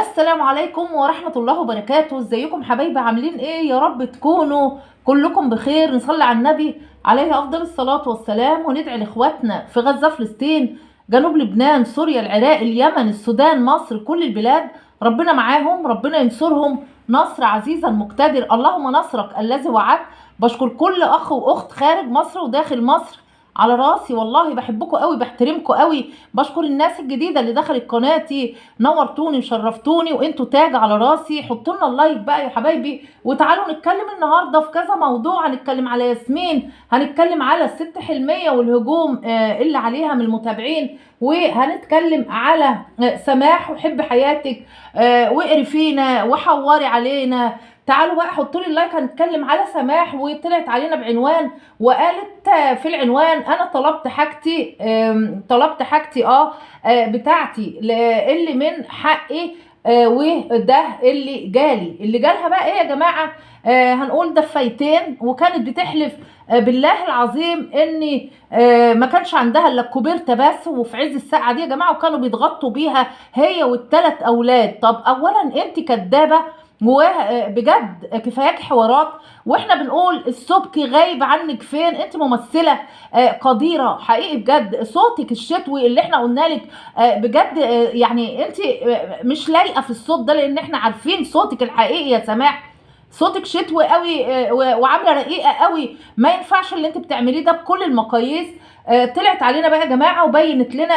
السلام عليكم ورحمة الله وبركاته. ازيكم حبايبي؟ عاملين ايه؟ يا رب تكونوا كلكم بخير. نصلي على النبي عليه افضل الصلاة والسلام، وندعي لاخواتنا في غزة، فلسطين، جنوب لبنان، سوريا، العراق، اليمن، السودان، مصر، كل البلاد. ربنا معاهم، ربنا ينصرهم نصر عزيزا مقتدر. اللهم نصرك الذي وعدت. بشكر كل اخ واخت خارج مصر وداخل مصر، على راسي والله. بحبكم قوي، بحترمكم قوي. بشكر الناس الجديدة اللي دخلت قناتي، نورتوني وشرفتوني، وانتوا تاج على راسي. حطوا لنا اللايك بقى يا حبايبي، وتعالوا نتكلم النهارده في كذا موضوع. هنتكلم على ياسمين، هنتكلم على الست حلمية والهجوم اللي عليها من المتابعين، وهنتكلم على سماح وحب حياتك، واقري فينا وحوري علينا. تعالوا بقى حطوا لي اللايك. هنتكلم على سماح، وطلعت علينا بعنوان وقالت في العنوان: انا طلبت حاجتي، طلبت حاجتي بتاعتي اللي من حقي، وده اللي جالي. اللي جالها بقى ايه يا جماعه؟ هنقول دفايتين، وكانت بتحلف بالله العظيم ان ما كانش عندها الا الكوبرته بس، وفي عز الساعه دي يا جماعه، وكانوا بيضغطوا بيها هي والثلاث اولاد. طب اولا انت كدابه، وبجد كفاياك حوارات. واحنا بنقول السبكي غايب عنك فين؟ انت ممثله قديره حقيقي بجد. صوتك الشتوي اللي احنا قلنا لك بجد، يعني انت مش لايقه في الصوت ده، لان احنا عارفين صوتك الحقيقي يا سماح. صوتك شتوي قوي، وعامله رقيقه قوي. ما ينفعش اللي انت بتعمليه ده بكل المقاييس. طلعت علينا بقى يا جماعه، وبينت لنا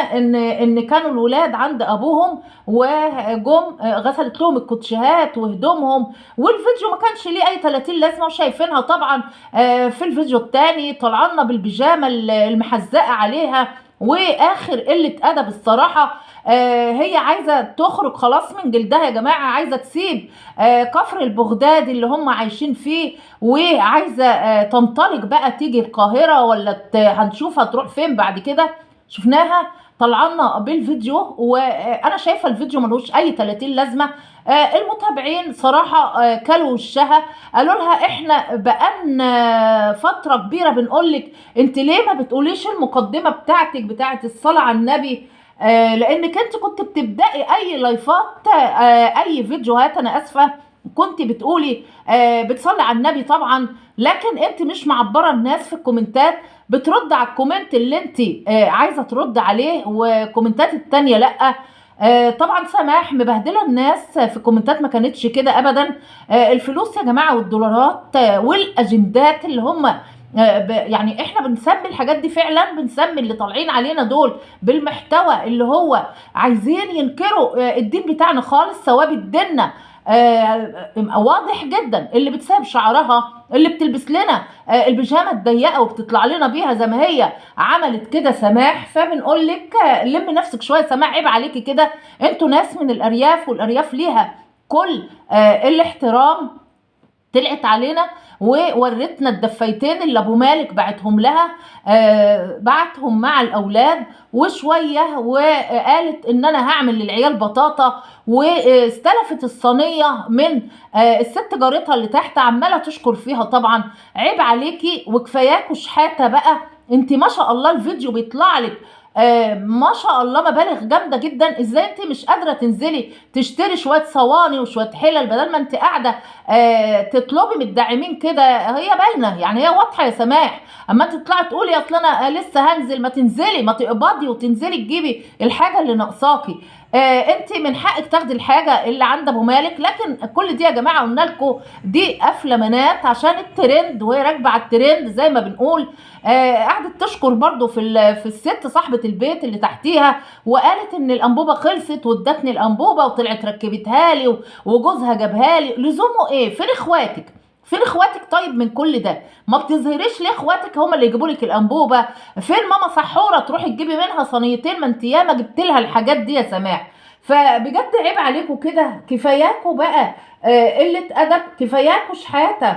ان كانوا الولاد عند ابوهم، وجم غسلت لهم الكوتشيهات وهدومهم. والفيديو ما كانش ليه اي 30 لازمه، وشايفينها طبعا في الفيديو الثاني طلعنا بالبيجامه المحزقه عليها. واخر قله ادب الصراحه. هي عايزه تخرج خلاص من جلدها يا جماعه، عايزه تسيب كفر البغداد اللي هم عايشين فيه، وعايزه تنطلق بقى، تيجي القاهره، ولا هنشوف هتروح فين بعد كده. شفناها طلعنا بالفيديو، وانا شايفه الفيديو ملوش اي 30 لازمه. المتابعين صراحه كلوا وشها، قالوا لها احنا بقالنا فتره كبيره بنقول لك انت ليه ما بتقوليش المقدمه بتاعتك بتاعت الصلاه على النبي. لانك انت كنت بتبدأي اي لايفات، اي فيديوهات، انا اسفة، كنت بتقولي بتصلي على النبي طبعا، لكن انت مش معبرة الناس في الكومنتات. بترد على الكومنت اللي انت عايزة ترد عليه، وكومنتات التانية لأ. طبعا سماح مبهدله الناس في الكومنتات، ما كانتش كده ابدا. الفلوس يا جماعه والدولارات والاجندات اللي هم يعني احنا بنسمي الحاجات دي، فعلا بنسمي اللي طالعين علينا دول بالمحتوى اللي هو عايزين ينكروا الدين بتاعنا خالص، ثوابت ديننا. واضح جدا. اللي بتساب شعرها، اللي بتلبس لنا البيجامه الضيقه وبتطلع لنا بيها زي ما هي عملت كده سماح. فبنقول لك لم نفسك شويه سماح، عيب عليكي كده. انتوا ناس من الارياف، والارياف ليها كل الاحترام. طلعت علينا وورتنا الدفايتين اللي ابو مالك بعتهم لها، بعتهم مع الاولاد وشويه، وقالت ان انا هعمل للعيال بطاطا، واستلفت الصينيه من الست جارتها اللي تحت، عماله تشكر فيها طبعا. عيب عليكي وكفاياكوا شحاته بقى. انت ما شاء الله الفيديو بيطلع لك ما شاء الله مبالغ جامده جدا. ازاي انت مش قادره تنزلي تشتري شويه صواني وشويه حلل، بدل ما انت قاعده تطلبي من الداعمين كده؟ هي باينه يعني، هي واضحه يا سماح. اما انت تطلعي تقولي اصل انا لسه هنزل، ما تنزلي، ما تقبضي وتنزلي تجيبي الحاجه اللي ناقصاكي. انت من حقك تاخدي الحاجه اللي عند ابو مالك، لكن كل دي يا جماعه قلنا لكم دي افلامانات عشان الترند، وهي راكبه على الترند زي ما بنقول. قعدت تشكر برضو في الست صاحبه البيت اللي تحتيها، وقالت ان الانبوبه خلصت وادتني الانبوبه وطلعت ركبتها لي، وجوزها جابها لي. لزومه ايه؟ فين اخواتك؟ فين اخواتك؟ طيب من كل ده ما بتظهريش ليه اخواتك هم اللي يجيبوا لك الانبوبه؟ فين ماما سحوره تروحي تجيبي منها صينيتين؟ ما انت ياما جبت لها الحاجات دي يا سماح. فبجد عيب عليكم كده، كفاياكوا بقى قله ادب، كفاياكوا شحاته.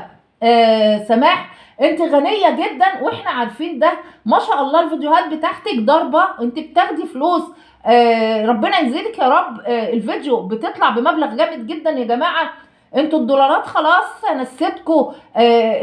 سماح انت غنيه جدا واحنا عارفين ده، ما شاء الله الفيديوهات بتاعتك ضربه، انت بتاخدي فلوس. ربنا يزيدك يا رب. الفيديو بتطلع بمبلغ جامد جدا يا جماعه. انتوا الدولارات خلاص نسيتكوا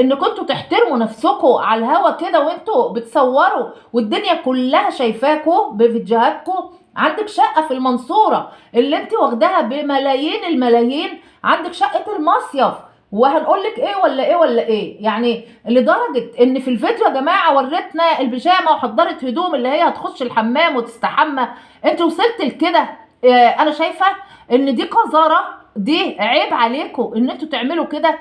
انكم انتوا تحترموا نفسكوا على الهوا كده، وانتوا بتصوروا والدنيا كلها شايفاكوا بفيديوهاتكوا. عندك شقه في المنصوره اللي انت واخداها بملايين الملايين، عندك شقه المصيف، وهنقول لك ايه ولا ايه ولا ايه يعني. لدرجه ان في الفيديو يا جماعه ورتنا البيجامه وحضرت هدوم اللي هي هتخش الحمام وتستحمى. انت وصلت لكده. انا شايفه ان دي قذاره، دي عيب عليكم ان انتوا تعملوا كده.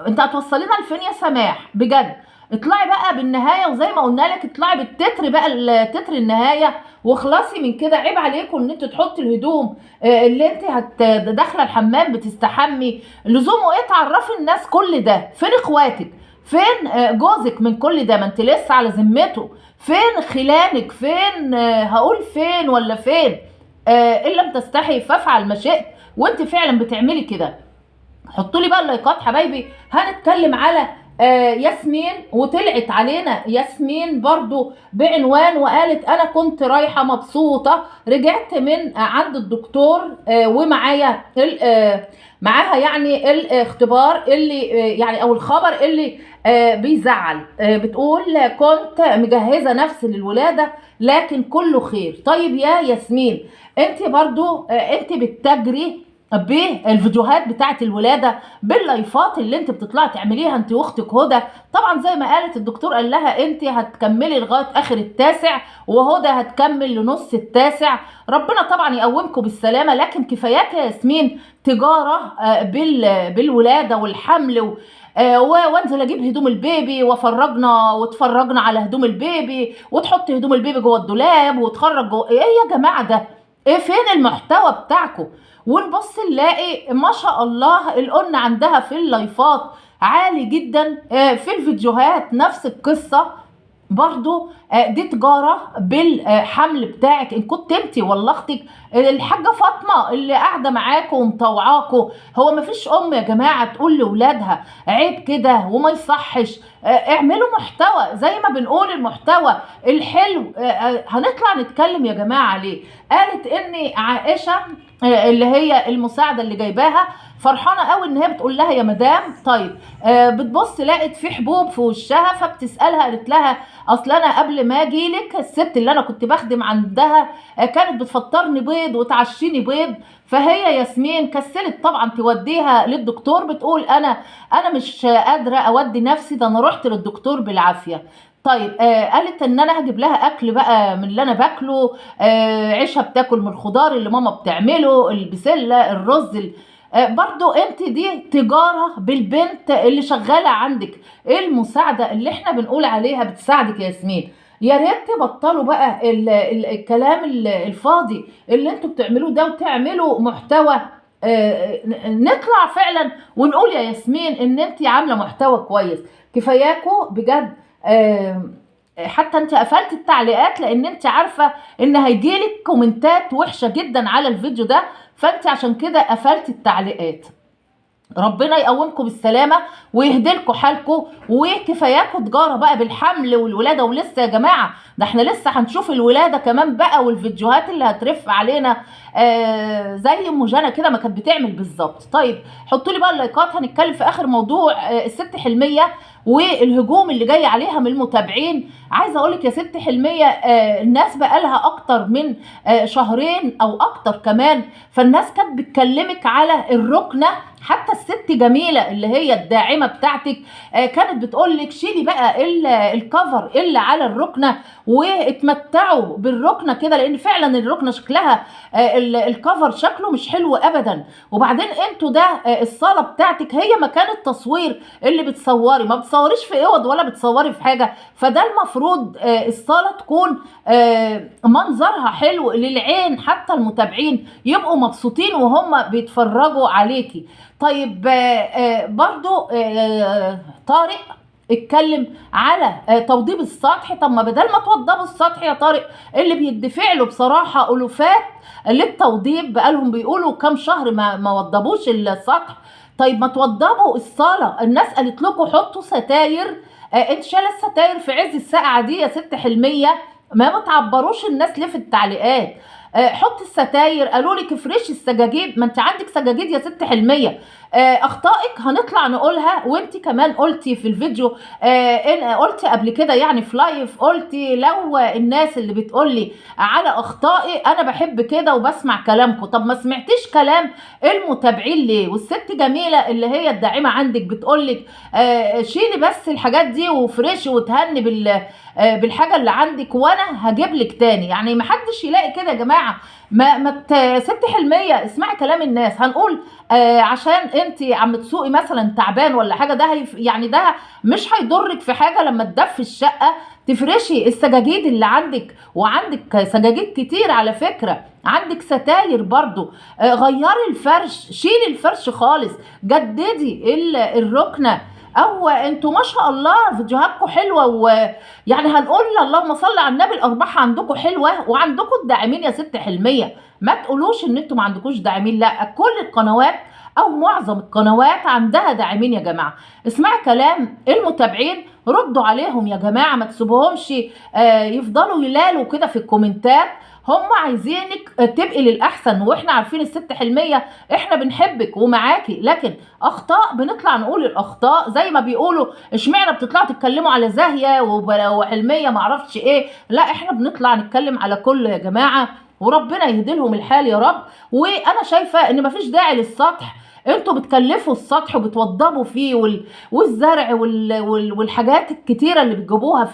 انت هتوصلينا لفين يا سماح بجد؟ اطلعي بقى بالنهايه، وزي ما قلنا لك اطلعي بالتتر بقى، التتر النهايه، واخلصي من كده. عيب عليكم ان انتوا تحطي الهدوم اللي انت داخله الحمام بتستحمي. لزومه ايه تعرفي الناس كل ده؟ فين اخواتك؟ فين جوزك من كل ده؟ ما انت لسه على ذمته. فين خلانك؟ فين هقول فين ولا فين؟ ان لم تستحي فافعل ما شئت. وانت فعلا بتعملي كده. حطوا لي بقى اللايكات حبايبي. هنتكلم على ياسمين، وطلعت علينا ياسمين برضو بعنوان وقالت انا كنت رايحه مبسوطه، رجعت من عند الدكتور ومعايا معاها يعني الاختبار اللي يعني او الخبر اللي بيزعل. بتقول كنت مجهزه نفسي للولاده لكن كله خير. طيب يا ياسمين، انت برضو انت بتجري بالفيديوهات بتاعت الولاده، باللايفات اللي انت بتطلعي تعمليها انت واختك هدى. طبعا زي ما قالت الدكتور قال لها انت هتكملي لغايه اخر التاسع، وهدى هتكمل لنص التاسع. ربنا طبعا يقومكم بالسلامه. لكن كفاياك يا ياسمين تجاره بالولاده والحمل وانزل اجيب هدوم البيبي واتفرجنا على هدوم البيبي، وتحط هدوم البيبي جوه الدولاب وتخرج جوه. ايه يا جماعه ده؟ ايه فين المحتوى بتاعكم؟ ونبص نلاقي ما شاء الله القلنا عندها في اللايفات عالي جدا، في الفيديوهات نفس القصة برضو. دي تجارة بالحمل بتاعك. ان كنت انت ولا اختك الحاجة فاطمة اللي قاعدة معاكم ومطوعاكم. هو مفيش ام يا جماعة تقول لولادها عيب كده وما يصحش؟ اعملوا محتوى زي ما بنقول، المحتوى الحلو هنطلع نتكلم يا جماعة عليه. قالت ان عائشة اللي هي المساعدة اللي جايباها فرحانه قوي ان هي بتقول لها يا مدام. طيب بتبص لقت في حبوب في وشها، فبتسالها قالت لها اصل انا قبل ما اجي لك الست اللي انا كنت بخدم عندها كانت بتفطرني بيض وتعشيني بيض. فهي ياسمين كسلت طبعا توديها للدكتور، بتقول انا مش قادره اودي نفسي، ده انا رحت للدكتور بالعافيه. طيب قالت ان انا هجيب لها اكل بقى من اللي انا باكله. عيشها بتاكل من الخضار اللي ماما بتعمله، البسله، الرز برضو انت دي تجارة بالبنت اللي شغالة عندك، المساعدة اللي احنا بنقول عليها بتساعدك يا ياسمين. يا ريت تبطلوا بقى الكلام الفاضي اللي انتوا بتعملوه ده، وتعملوا محتوى. نطلع فعلا ونقول يا ياسمين ان انت عاملة محتوى كويس. كفاياكوا بجد. حتى انت قفلت التعليقات لان انت عارفة ان هيجيلك كومنتات وحشة جدا على الفيديو ده، فانت عشان كده قفلت التعليقات. ربنا يقومكم بالسلامة ويهدلكم حالكم، وكفاياكم تجارة بقى بالحمل والولادة. ولسه يا جماعة ده احنا لسه هنشوف الولادة كمان بقى، والفيديوهات اللي هترف علينا زي ام جانا كده ما كانت بتعمل بالظبط. طيب حطوا لي بقى اللايكات. هنتكلم في اخر موضوع الست حلمية والهجوم اللي جاي عليها من المتابعين. عايزه اقول لك يا ست حلميه، الناس بقالها اكتر من شهرين او اكتر كمان، فالناس كانت بتكلمك على الركنه. حتى الست جميله اللي هي الداعمه بتاعتك كانت بتقول لك شيلي بقى الكفر اللي على الركنه واتمتعوا بالركنه كده، لان فعلا الركنه شكلها الكفر شكله مش حلو ابدا. وبعدين انتوا ده الصاله بتاعتك هي مكان التصوير اللي بتصوري، ما بتصوريش في اوض ولا بتصوري في حاجه. فده المفروض الصاله تكون منظرها حلو للعين، حتى المتابعين يبقوا مبسوطين وهم بيتفرجوا عليكي. طيب برضو طارق اتكلم على توضيب السطح. طب ما بدل ما توضبوا السطح يا طارق، اللي بيدفع له بصراحه الوفات للتوضيب، بقالهم بيقولوا كام شهر ما وضبوش السطح. طيب ما توضبوا الصاله. الناس قالت لكم حطوا ستاير. انت شايله الستاير في عز السقعه دي يا ست حلميه؟ ما بتعبروش الناس ليه في التعليقات؟ حط الستاير. قالوا لك افرشي السجاجيد. ما انت عندك سجاجيد يا ست حلميه. اخطائك هنطلع نقولها، وانت كمان قلتي في الفيديو، قلتي قبل كده يعني في لايف، قلتي لو الناس اللي بتقولي على اخطائي انا بحب كده وبسمع كلامكم، طب ما سمعتيش كلام المتابعين ليه؟ والست جميله اللي هي الداعمه عندك بتقولك شيلي بس الحاجات دي وفرشي وتهني بالحاجه اللي عندك وانا هجيب لك تاني. يعني ما حدش يلاقي كده يا جماعه. ست حلميه اسمعي كلام الناس. هنقول عشان انت عم تسوقي مثلا تعبان ولا حاجه، ده يعني ده مش هيضرك في حاجه لما تدفي الشقه تفرشي السجاجيد اللي عندك، وعندك سجاجيد كتير على فكره، عندك ستاير برضو، غيري الفرش، شيلي الفرش خالص، جددي الركنه. او انتوا ما شاء الله فيديوهاتكم حلوه، ويعني هنقول اللهم صل على النبي الارباح عندكم حلوه وعندكم الداعمين يا ست حلميه. ما تقولوش ان انتوا ما عندكوش داعمين، لا، كل القنوات او معظم القنوات عندها داعمين يا جماعه. اسمعي كلام المتابعين، ردوا عليهم يا جماعه، ما تسيبوهمش يفضلوا يلالوا كده في الكومنتات. هم عايزينك تبقي للاحسن، واحنا عارفين الست حلميه احنا بنحبك ومعاكي، لكن اخطاء بنطلع نقول الاخطاء زي ما بيقولوا. اشمعنى بتطلعوا تتكلموا على زاهيه وحلميه معرفش ايه؟ لا، احنا بنطلع نتكلم على كله يا جماعه، وربنا يهدي لهم الحال يا رب. وانا شايفه ان مفيش داعي للسطح، انتوا بتكلفوا السطح وبتوضبوا فيه والزرع والحاجات الكتيره اللي بتجيبوها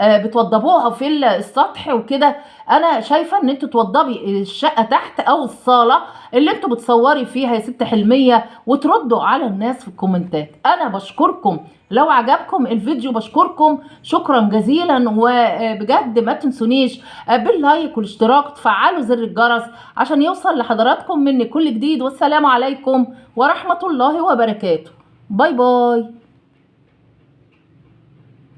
بتوضبوها في السطح وكده. انا شايفه ان انتوا توضبي الشقه تحت او الصاله اللي انتوا بتصوري فيها يا ست حلميه، وتردوا على الناس في الكومنتات. انا بشكركم، لو عجبكم الفيديو بشكركم شكرا جزيلا، وبجد ما تنسونيش باللايك والاشتراك، تفعلوا زر الجرس عشان يوصل لحضراتكم مني كل جديد. والسلام عليكم ورحمه الله وبركاته. باي باي.